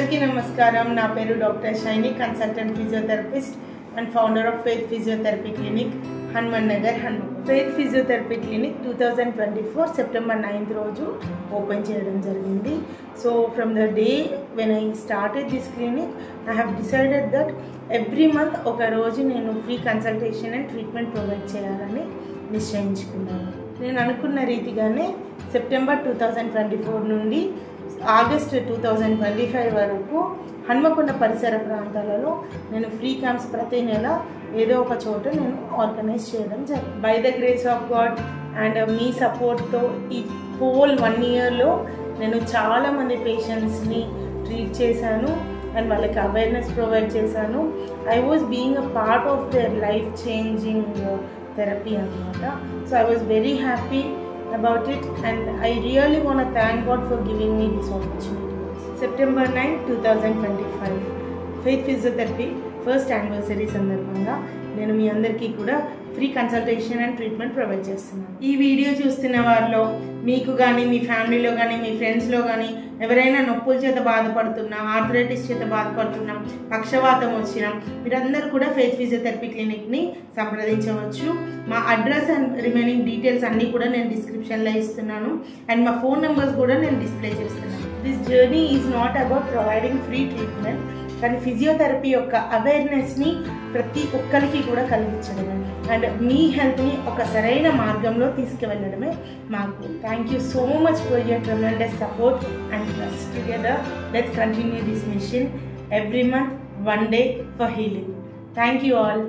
అందరికీ నమస్కారం. నా పేరు doctor Shiny, consultant physiotherapist and founder of Faith physiotherapy clinic, Hanuman Nagar, Hanuman. Faith physiotherapy clinic 2024 September 9th రోజు ఓపెన్ చేయడం జరిగింది. So from the day when I started this clinic, I have decided that every month ఒక రోజు నేను free consultation and treatment provide చేయాలని నిశ్చయించుకున్నాను. నేను అనుకున్న రీతిగానే సెప్టెంబర్ 2024 నుండి ఆగస్ట్ 2025 వరకు హన్మకొండ పరిసర ప్రాంతాలలో నేను ఫ్రీ క్యాంప్స్ ప్రతి నెల ఏదో ఒక చోట నేను ఆర్గనైజ్ చేయడం జరిగింది. By the grace of God and మీ సపోర్ట్తో ఈ హోల్ 1 yearలో నేను చాలామంది పేషెంట్స్ని ట్రీట్ చేశాను అండ్ వాళ్ళకి అవేర్నెస్ ప్రొవైడ్ చేశాను. I was being a part of their life changing therapy అన్నమాట. So I was very happy about it and I really want to thank God for giving me this opportunity. September 9, 2025 faith physiotherapy first anniversary సందర్భంగా నేను మీ అందరికీ కూడా free consultation and treatment provide చేస్తున్నాను. ఈ video చూస్తున్న వారిలో మీకు కానీ, మీ ఫ్యామిలీలో కానీ, మీ ఫ్రెండ్స్లో కానీ ఎవరైనా నొప్పుల చేత బాధపడుతున్నా, ఆర్థరైటిస్ చేత బాధపడుతున్నా, పక్షవాతం వచ్చినా మీరందరూ కూడా ఫెయిత్ ఫిజియోథెరపీ క్లినిక్ని సంప్రదించవచ్చు. మా అడ్రస్ అండ్ రిమైనింగ్ డీటెయిల్స్ అన్నీ కూడా నేను డిస్క్రిప్షన్లో ఇస్తున్నాను అండ్ మా ఫోన్ నెంబర్స్ కూడా నేను డిస్ప్లే చేస్తున్నాను. This journey is not about providing free treatment, కానీ ఫిజియోథెరపీ యొక్క అవేర్నెస్ని ప్రతి ఒక్కరికి కూడా కలిగించడమే అండ్ మీ హెల్త్ని ఒక సరైన మార్గంలో తీసుకువెళ్ళడమే మాకు. Thank you so much for your tremendous support and trust. Together let's continue this mission every month, 1 day for healing. Thank you all.